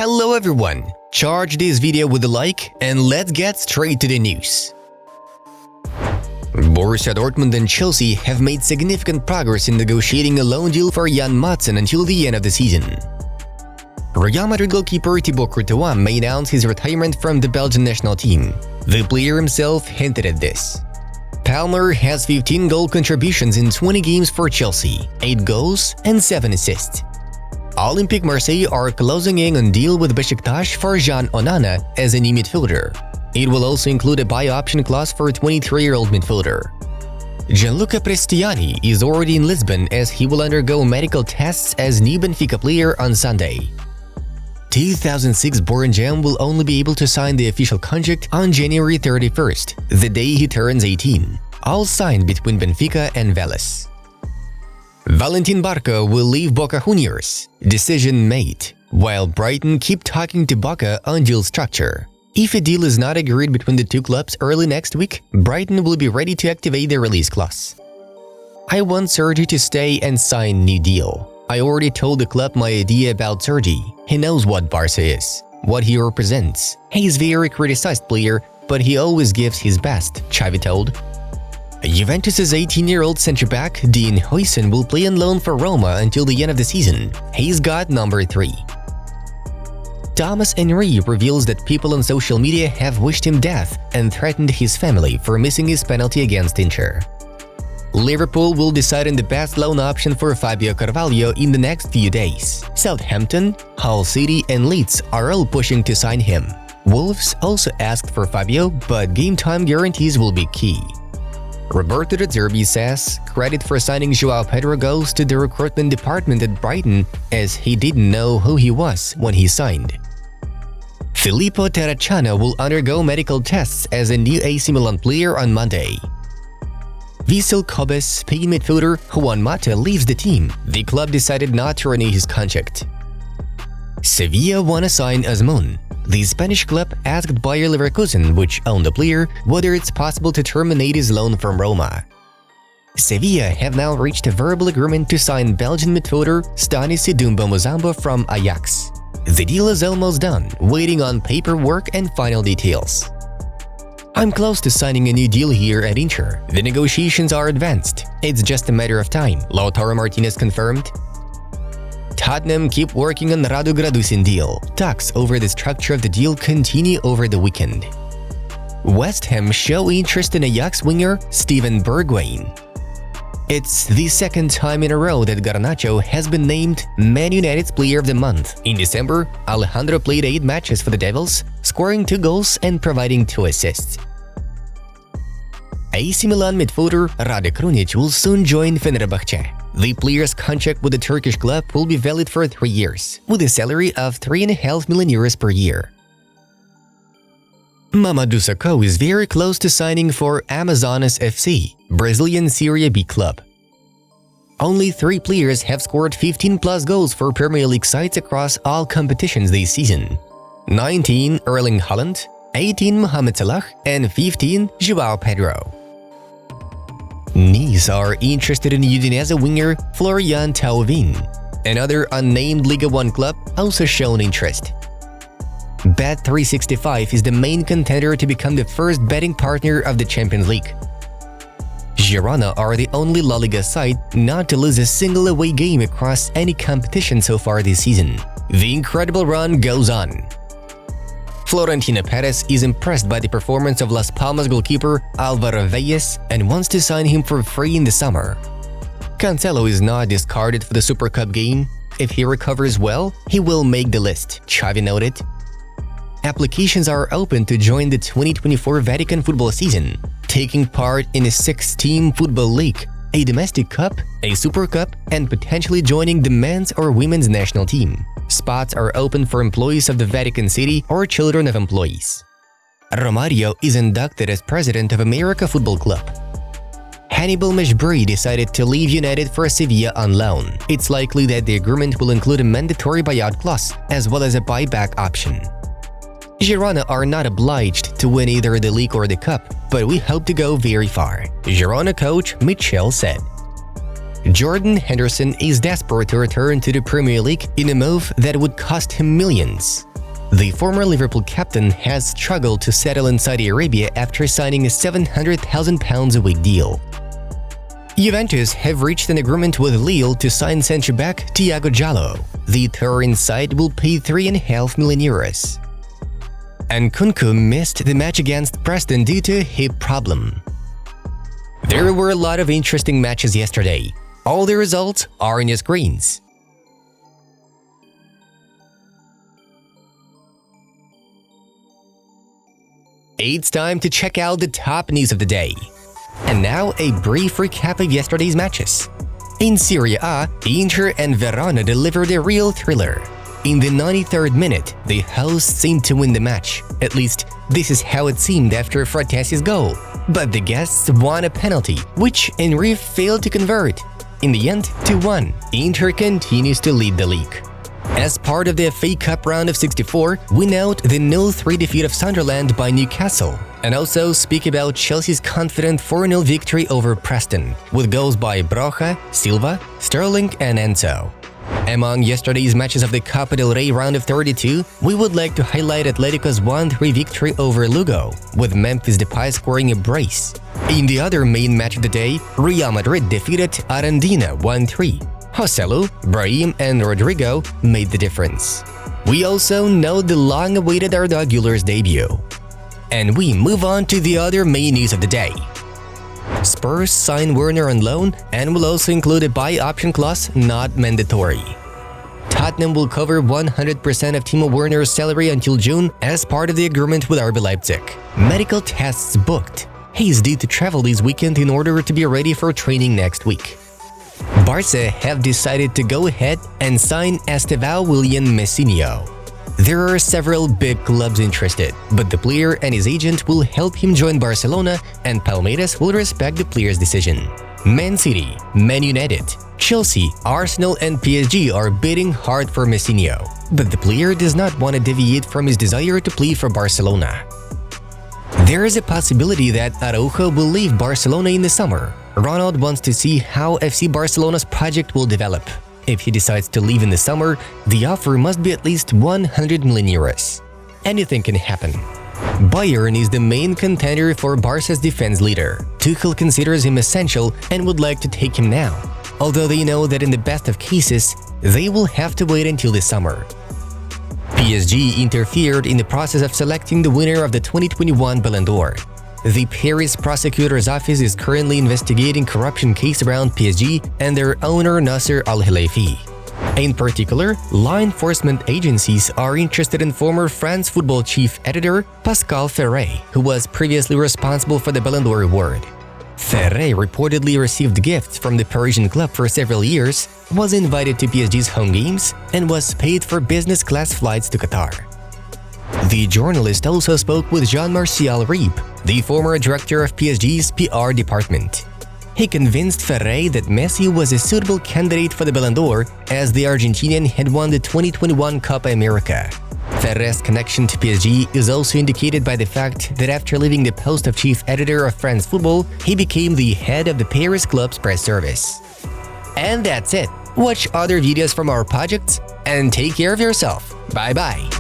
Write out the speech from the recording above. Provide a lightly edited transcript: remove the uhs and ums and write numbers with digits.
Hello everyone! Charge this video with a like and let's get straight to the news. Borussia Dortmund and Chelsea have made significant progress in negotiating a loan deal for Jan Madsen until the end of the season. Real Madrid goalkeeper Thibaut Courtois may announce his retirement from the Belgian national team. The player himself hinted at this. Palmer has 15 goal contributions in 20 games for Chelsea, 8 goals and 7 assists. Olympique Marseille are closing in on deal with Besiktas for Jean Onana as a new midfielder. It will also include a buy option clause for 23-year-old midfielder. Gianluca Prestiani is already in Lisbon as he will undergo medical tests as new Benfica player on Sunday. 2006-born Jam will only be able to sign the official contract on January 31st, the day he turns 18, all signed between Benfica and Vélez. Valentin Barco will leave Boca Juniors. Decision made, while Brighton keep talking to Boca on deal structure. If a deal is not agreed between the two clubs early next week, Brighton will be ready to activate the release clause. I want Sergi to stay and sign new deal. I already told the club my idea about Sergi. He knows what Barca is, what he represents. He's a very criticized player, but he always gives his best, Xavi told. Juventus' 18-year-old centre-back Dean Huijsen will play on loan for Roma until the end of the season. He's got number 3. Thomas Henry reveals that people on social media have wished him death and threatened his family for missing his penalty against Inter. Liverpool will decide on the best loan option for Fabio Carvalho in the next few days. Southampton, Hull City and Leeds are all pushing to sign him. Wolves also asked for Fabio, but game time guarantees will be key. Roberto De Zerbi says credit for signing João Pedro goes to the recruitment department at Brighton as he didn't know who he was when he signed. Filippo Terracciano will undergo medical tests as a new AC Milan player on Monday. Vissel Kobe's Spain midfielder Juan Mata leaves the team. The club decided not to renew his contract. Sevilla wanna sign Azmoun. The Spanish club asked Bayer Leverkusen, which owned the player, whether it's possible to terminate his loan from Roma. Sevilla have now reached a verbal agreement to sign Belgian midfielder Stanis Idumba Muzamba from Ajax. The deal is almost done, waiting on paperwork and final details. I'm close to signing a new deal here at Inter. The negotiations are advanced. It's just a matter of time, Lautaro Martinez confirmed. Tottenham keep working on Radu Gradusin deal. Talks over the structure of the deal continue over the weekend. West Ham show interest in Ajax winger Steven Bergwijn. It's the second time in a row that Garnacho has been named Man United's Player of the Month. In December, Alejandro played 8 matches for the Devils, scoring 2 goals and providing 2 assists. AC Milan midfielder Rade Krunic will soon join Fenerbahce. The player's contract with the Turkish club will be valid for 3 years, with a salary of 3.5 million euros per year. Mamadou Sakho is very close to signing for Amazonas FC, Brazilian Serie B club. Only 3 players have scored 15+ goals for Premier League sides across all competitions this season. 19 Erling Haaland, 18 Mohamed Salah, and 15 João Pedro. Nice are interested in Udinese winger Florian Thauvin. Another unnamed Liga 1 club also shown interest. Bet365 is the main contender to become the first betting partner of the Champions League. Girona are the only La Liga side not to lose a single away game across any competition so far this season. The incredible run goes on. Florentino Perez is impressed by the performance of Las Palmas goalkeeper Álvaro Valles and wants to sign him for free in the summer. Cancelo is not discarded for the Super Cup game. If he recovers well, he will make the list, Xavi noted. Applications are open to join the 2024 Vatican football season, taking part in a 6-team football league, a domestic cup, a Super Cup, and potentially joining the men's or women's national team. Spots are open for employees of the Vatican City or children of employees. Romario is inducted as president of America Football Club. Hannibal Mejbri decided to leave United for Sevilla on loan. It's likely that the agreement will include a mandatory buyout clause, as well as a buyback option. Girona are not obliged to win either the league or the cup, but we hope to go very far, Girona coach Michel said. Jordan Henderson is desperate to return to the Premier League in a move that would cost him millions. The former Liverpool captain has struggled to settle in Saudi Arabia after signing a £700,000 a week deal. Juventus have reached an agreement with Lille to sign centre-back Thiago Jallo. The Turin side will pay €3.5 million. And Nkunku missed the match against Preston due to a hip problem. There were a lot of interesting matches yesterday. All the results are on your screens. It's time to check out the top news of the day. And now a brief recap of yesterday's matches. In Serie A, Inter and Verona delivered a real thriller. In the 93rd minute, the hosts seemed to win the match. At least, this is how it seemed after Fratessi's goal. But the guests won a penalty, which Henry failed to convert. In the end, 2-1, Inter continues to lead the league. As part of the FA Cup round of 64, we note the 0-3 defeat of Sunderland by Newcastle, and also speak about Chelsea's confident 4-0 victory over Preston, with goals by Broja, Silva, Sterling and Enzo. Among yesterday's matches of the Copa del Rey round of 32, we would like to highlight Atletico's 1-3 victory over Lugo, with Memphis Depay scoring a brace. In the other main match of the day, Real Madrid defeated Argentina 1-3. Joselu, Brahim and Rodrigo made the difference. We also know the long-awaited Arda Güler's debut. And we move on to the other main news of the day. Spurs sign Werner on loan and will also include a buy option clause not mandatory. Tottenham will cover 100% of Timo Werner's salary until June as part of the agreement with RB Leipzig. Medical tests booked. He is due to travel this weekend in order to be ready for training next week. Barca have decided to go ahead and sign Estevão William Messinho. There are several big clubs interested, but the player and his agent will help him join Barcelona, and Palmeiras will respect the player's decision. Man City, Man United, Chelsea, Arsenal and PSG are bidding hard for Messinho, but the player does not want to deviate from his desire to play for Barcelona. There is a possibility that Araujo will leave Barcelona in the summer. Ronald wants to see how FC Barcelona's project will develop. If he decides to leave in the summer, the offer must be at least €100 million. Anything can happen. Bayern is the main contender for Barca's defense leader. Tuchel considers him essential and would like to take him now, although they know that in the best of cases, they will have to wait until the summer. PSG interfered in the process of selecting the winner of the 2021 Ballon d'Or. The Paris prosecutor's office is currently investigating corruption case around PSG and their owner Nasser Al-Khelaifi. In particular, law enforcement agencies are interested in former France football chief editor Pascal Ferré, who was previously responsible for the Ballon d'Or award. Ferre reportedly received gifts from the Parisian club for several years, was invited to PSG's home games, and was paid for business-class flights to Qatar. The journalist also spoke with Jean-Martial Rieb, the former director of PSG's PR department. He convinced Ferre that Messi was a suitable candidate for the Ballon d'Or as the Argentinian had won the 2021 Copa America. Ferre's connection to PSG is also indicated by the fact that after leaving the post of chief editor of France Football, he became the head of the Paris club's press service. And that's it. Watch other videos from our projects and take care of yourself. Bye-bye.